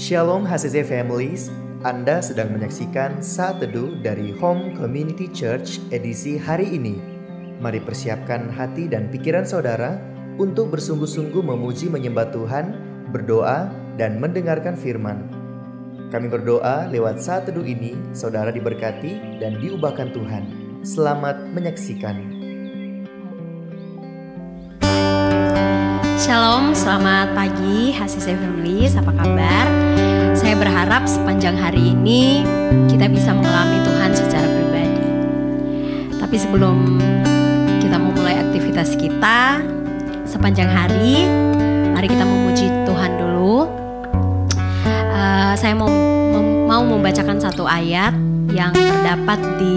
Shalom HCC Families, Anda sedang menyaksikan Saat Teduh dari Home Community Church edisi hari ini. Mari persiapkan hati dan pikiran saudara untuk bersungguh-sungguh memuji menyembah Tuhan, berdoa, dan mendengarkan firman. Kami berdoa lewat Saat Teduh ini, saudara diberkati dan diubahkan Tuhan. Selamat menyaksikan. Shalom, selamat pagi HCC Families, apa kabar? Saya berharap sepanjang hari ini kita bisa mengalami Tuhan secara pribadi. Tapi sebelum kita memulai aktivitas kita sepanjang hari, mari kita memuji Tuhan dulu. Saya mau membacakan satu ayat yang terdapat di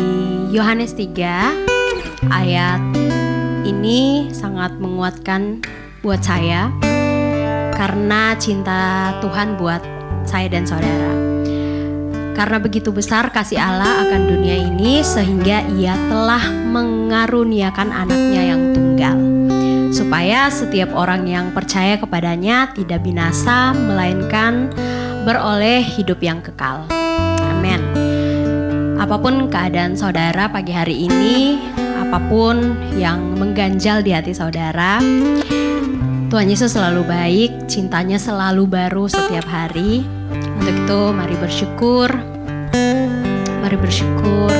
Yohanes 3. Ayat ini sangat menguatkan buat saya karena cinta Tuhan buat saya dan saudara. Karena begitu besar kasih Allah akan dunia ini sehingga Ia telah mengaruniakan anaknya yang tunggal, supaya setiap orang yang percaya kepadanya tidak binasa melainkan beroleh hidup yang kekal. Amin. Apapun keadaan saudara pagi hari ini, apapun yang mengganjal di hati saudara, Tuhan Yesus selalu baik, cintanya selalu baru setiap hari. Untuk itu mari bersyukur. Mari bersyukur.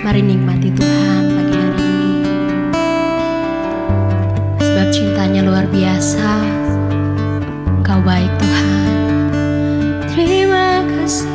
Mari nikmati Tuhan pagi hari ini. Sebab cintanya luar biasa. Engkau baik Tuhan. Terima kasih.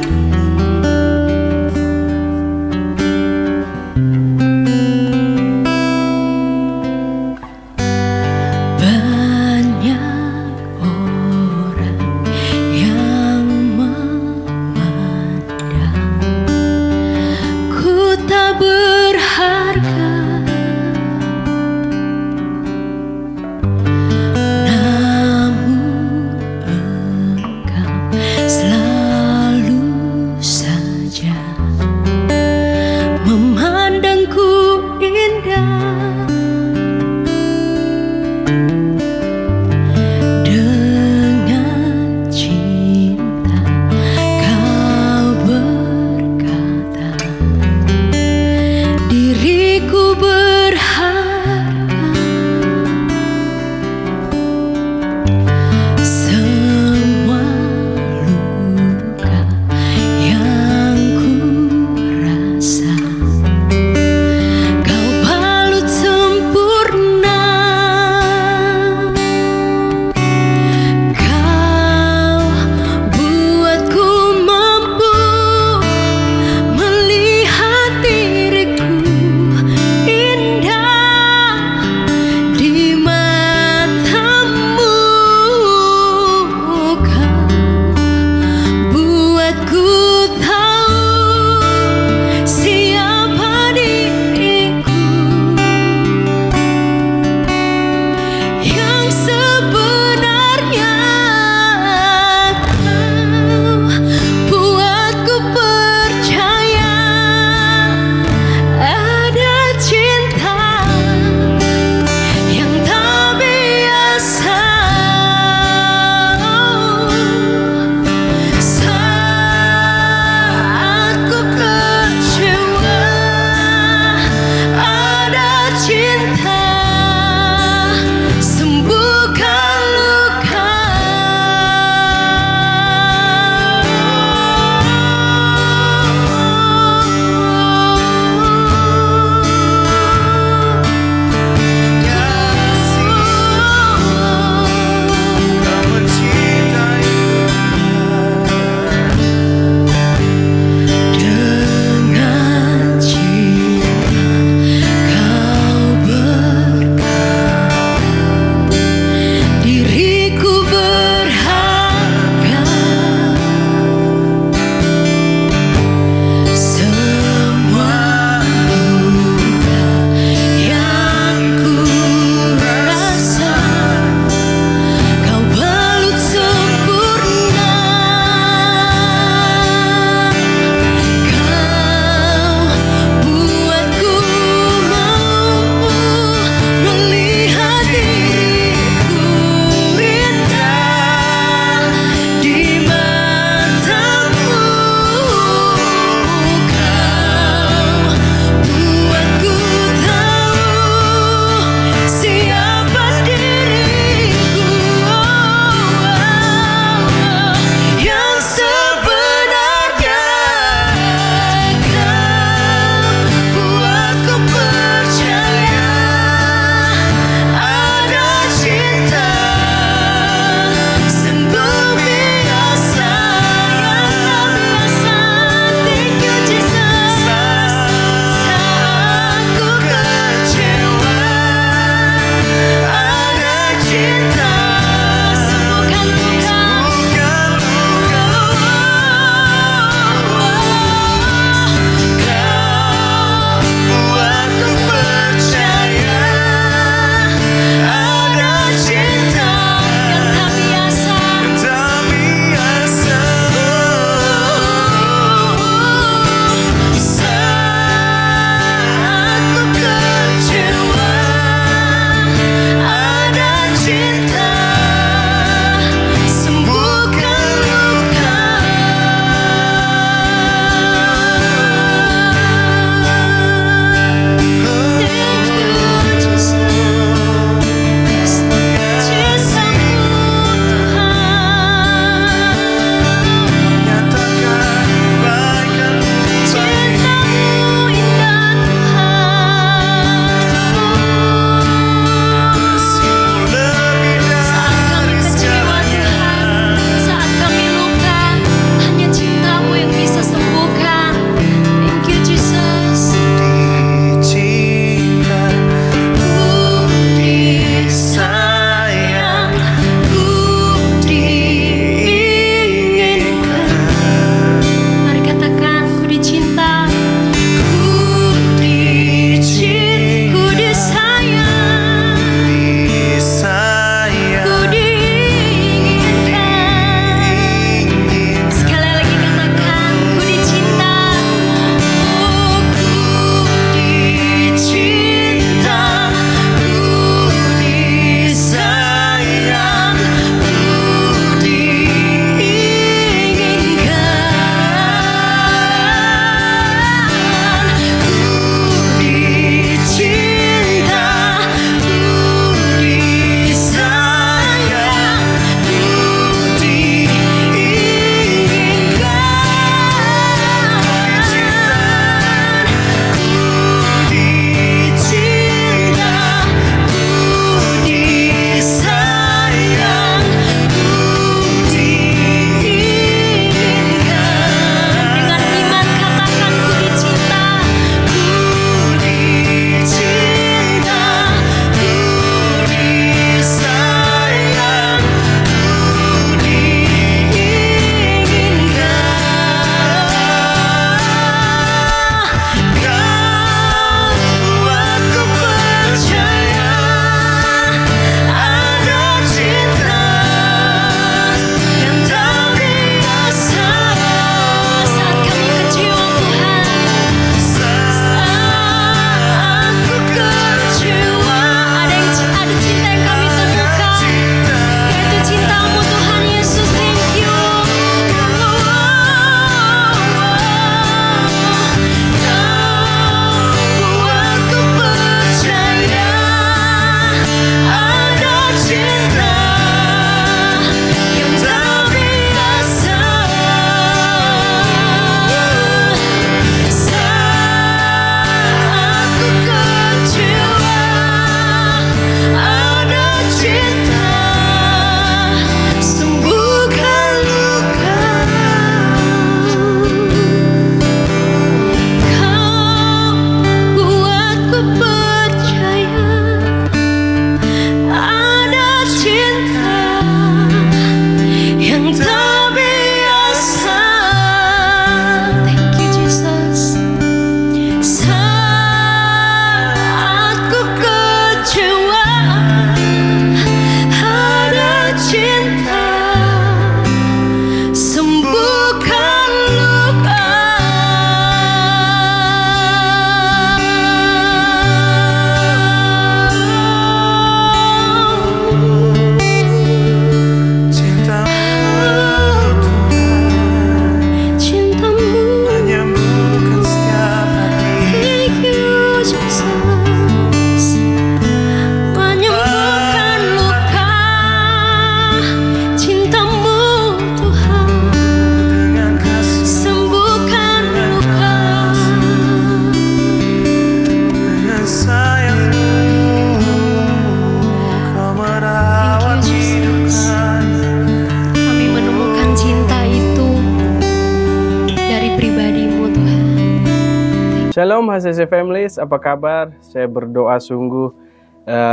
Shalom HCC Families, apa kabar? Saya berdoa sungguh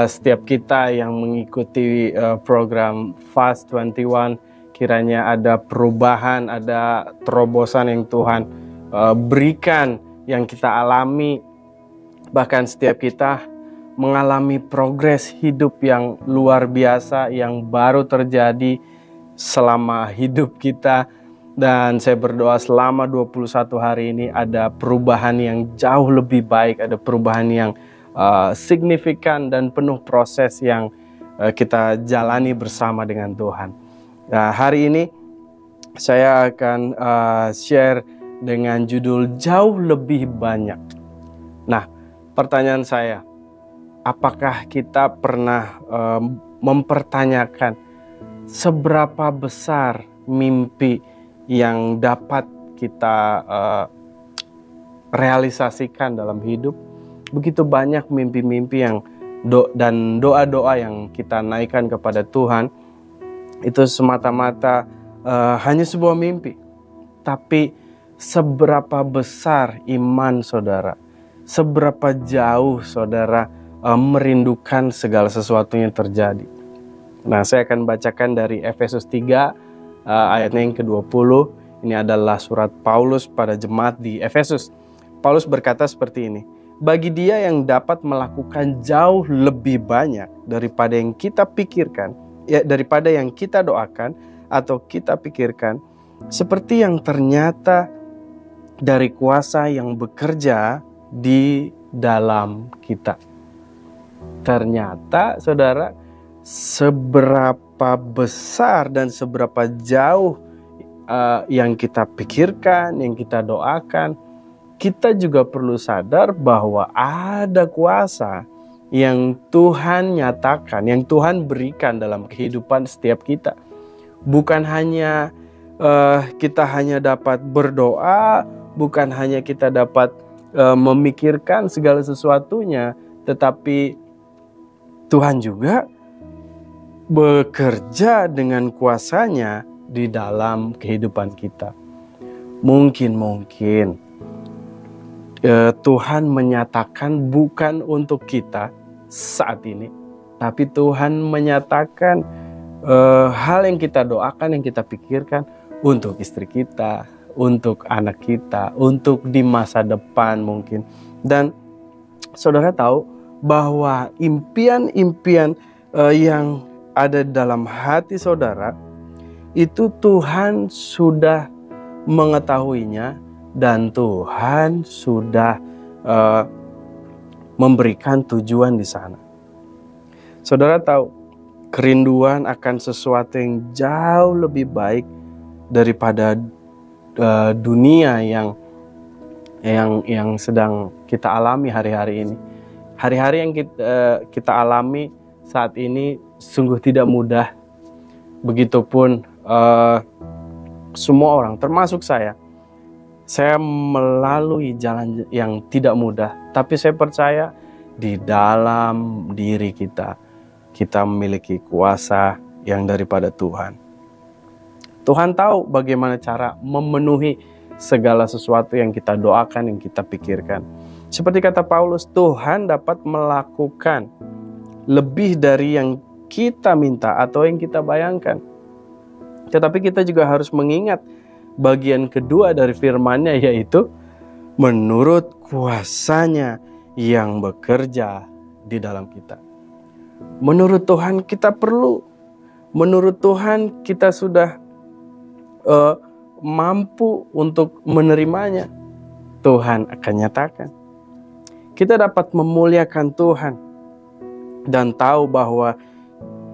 setiap kita yang mengikuti program Fast 21, kiranya ada perubahan, ada terobosan yang Tuhan berikan, yang kita alami. Bahkan setiap kita mengalami progres hidup yang luar biasa, yang baru terjadi selama hidup kita. Dan saya berdoa selama 21 hari ini ada perubahan yang jauh lebih baik, ada perubahan yang signifikan dan penuh proses yang kita jalani bersama dengan Tuhan. Nah, hari ini saya akan share dengan judul jauh lebih banyak. Nah, pertanyaan saya, apakah kita pernah mempertanyakan seberapa besar mimpi yang dapat kita realisasikan dalam hidup? Begitu banyak mimpi-mimpi yang dan doa-doa yang kita naikkan kepada Tuhan, itu semata-mata hanya sebuah mimpi. Tapi seberapa besar iman saudara, seberapa jauh saudara merindukan segala sesuatu yang terjadi. Nah, saya akan bacakan dari Efesus 3 ayatnya yang ke-20. Ini adalah surat Paulus pada jemaat di Efesus. Paulus berkata seperti ini, bagi Dia yang dapat melakukan jauh lebih banyak daripada yang kita pikirkan, daripada yang kita doakan atau kita pikirkan, seperti yang ternyata dari kuasa yang bekerja di dalam kita. Ternyata saudara, seberapa besar dan seberapa jauh yang kita pikirkan, yang kita doakan, kita juga perlu sadar bahwa ada kuasa yang Tuhan nyatakan, yang Tuhan berikan dalam kehidupan setiap kita. Bukan hanya kita hanya dapat berdoa, bukan hanya kita dapat memikirkan segala sesuatunya, tetapi Tuhan juga bekerja dengan kuasanya di dalam kehidupan kita. Mungkin Tuhan menyatakan bukan untuk kita saat ini, tapi Tuhan menyatakan hal yang kita doakan, yang kita pikirkan untuk istri kita, untuk anak kita, untuk di masa depan mungkin. Dan saudara tahu bahwa impian-impian yang ada dalam hati saudara, itu Tuhan sudah mengetahuinya dan Tuhan sudah memberikan tujuan di sana. Saudara tahu, kerinduan akan sesuatu yang jauh lebih baik daripada dunia yang sedang kita alami hari-hari ini. Hari-hari yang kita alami saat ini sungguh tidak mudah. Begitupun semua orang, termasuk saya melalui jalan yang tidak mudah. Tapi saya percaya di dalam diri kita memiliki kuasa yang daripada Tuhan. Tuhan tahu bagaimana cara memenuhi segala sesuatu yang kita doakan, yang kita pikirkan. Seperti kata Paulus, Tuhan dapat melakukan lebih dari yang kita minta atau yang kita bayangkan. Tetapi kita juga harus mengingat bagian kedua dari firman-Nya, yaitu menurut kuasanya yang bekerja di dalam kita. Menurut Tuhan kita perlu. Menurut Tuhan kita sudah mampu untuk menerimanya. Tuhan akan nyatakan. Kita dapat memuliakan Tuhan dan tahu bahwa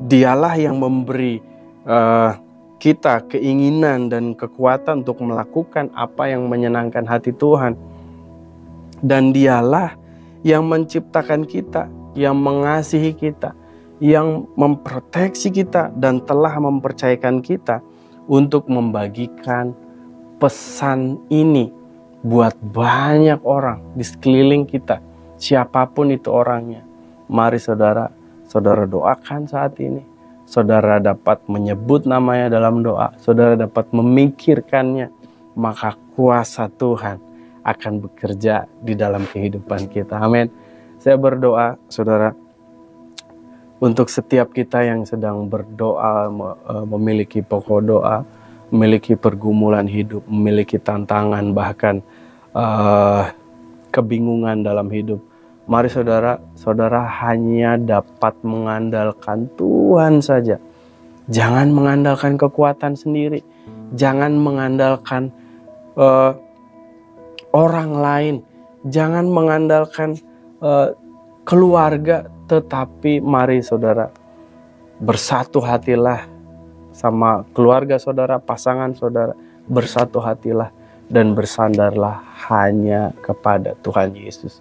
Dialah yang memberi kita keinginan dan kekuatan untuk melakukan apa yang menyenangkan hati Tuhan. Dan Dialah yang menciptakan kita, yang mengasihi kita, yang memproteksi kita, dan telah mempercayakan kita untuk membagikan pesan ini buat banyak orang di sekeliling kita, siapapun itu orangnya. Mari saudara doakan saat ini. Saudara dapat menyebut namanya dalam doa, saudara dapat memikirkannya, maka kuasa Tuhan akan bekerja di dalam kehidupan kita. Amin. Saya berdoa, saudara, untuk setiap kita yang sedang berdoa, memiliki pokok doa, memiliki pergumulan hidup, memiliki tantangan, bahkan kebingungan dalam hidup. Mari saudara hanya dapat mengandalkan Tuhan saja. Jangan mengandalkan kekuatan sendiri. Jangan mengandalkan orang lain. Jangan mengandalkan keluarga. Tetapi mari saudara, bersatu hatilah sama keluarga saudara, pasangan saudara. Bersatu hatilah dan bersandarlah hanya kepada Tuhan Yesus.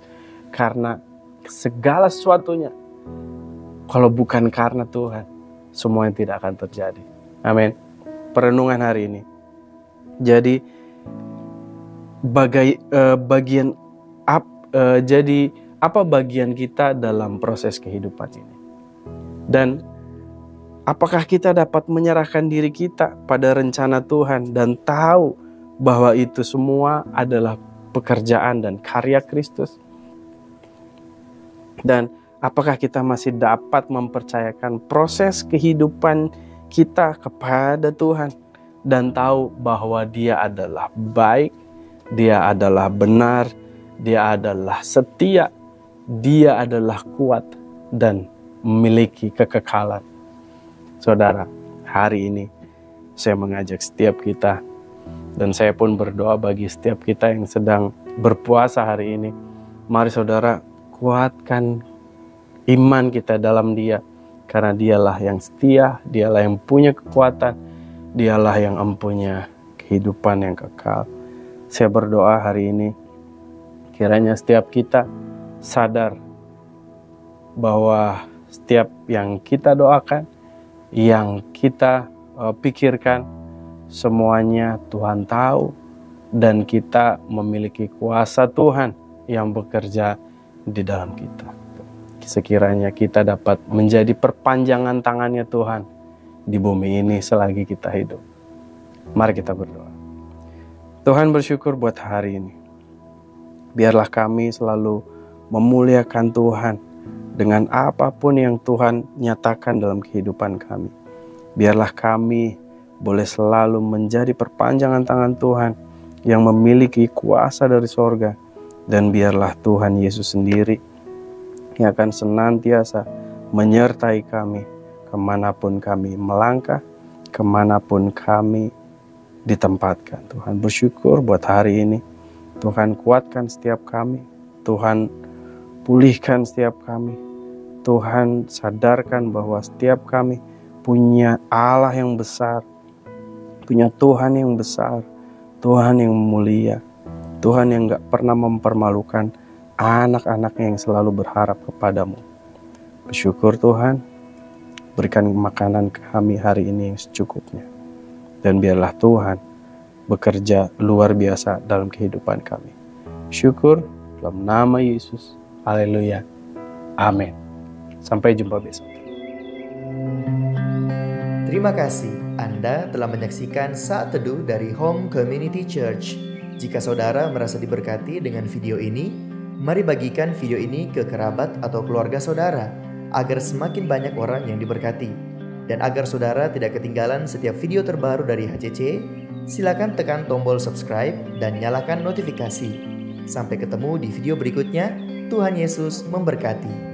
Karena segala sesuatunya, kalau bukan karena Tuhan, semuanya tidak akan terjadi. Amin. Perenungan hari ini. Jadi apa bagian kita dalam proses kehidupan ini? Dan apakah kita dapat menyerahkan diri kita pada rencana Tuhan dan tahu bahwa itu semua adalah pekerjaan dan karya Kristus? Dan apakah kita masih dapat mempercayakan proses kehidupan kita kepada Tuhan dan tahu bahwa Dia adalah baik, Dia adalah benar, Dia adalah setia, Dia adalah kuat dan memiliki kekekalan. Saudara, hari ini saya mengajak setiap kita, dan saya pun berdoa bagi setiap kita yang sedang berpuasa hari ini. Mari saudara, kuatkan iman kita dalam Dia, karena Dialah yang setia, Dialah yang punya kekuatan, Dialah yang mempunyai kehidupan yang kekal. Saya berdoa hari ini, kiranya setiap kita sadar bahwa setiap yang kita doakan, yang kita pikirkan, semuanya Tuhan tahu, dan kita memiliki kuasa Tuhan yang bekerja di dalam kita. Sekiranya kita dapat menjadi perpanjangan tangannya Tuhan di bumi ini selagi kita hidup. Mari kita berdoa. Tuhan, bersyukur buat hari ini. Biarlah kami selalu memuliakan Tuhan dengan apapun yang Tuhan nyatakan dalam kehidupan kami. Biarlah kami boleh selalu menjadi perpanjangan tangan Tuhan yang memiliki kuasa dari sorga. Dan biarlah Tuhan Yesus sendiri yang akan senantiasa menyertai kami kemanapun kami melangkah, kemanapun kami ditempatkan. Tuhan, bersyukur buat hari ini. Tuhan, kuatkan setiap kami. Tuhan, pulihkan setiap kami. Tuhan, sadarkan bahwa setiap kami punya Allah yang besar, punya Tuhan yang besar, Tuhan yang mulia, Tuhan yang gak pernah mempermalukan anak-anaknya yang selalu berharap kepadamu. Bersyukur Tuhan, berikan makanan kami hari ini yang secukupnya. Dan biarlah Tuhan bekerja luar biasa dalam kehidupan kami. Syukur dalam nama Yesus. Haleluya. Amin. Sampai jumpa besok. Terima kasih Anda telah menyaksikan Saat Teduh dari Home Community Church. Jika saudara merasa diberkati dengan video ini, mari bagikan video ini ke kerabat atau keluarga saudara, agar semakin banyak orang yang diberkati. Dan agar saudara tidak ketinggalan setiap video terbaru dari HCC, silakan tekan tombol subscribe dan nyalakan notifikasi. Sampai ketemu di video berikutnya. Tuhan Yesus memberkati.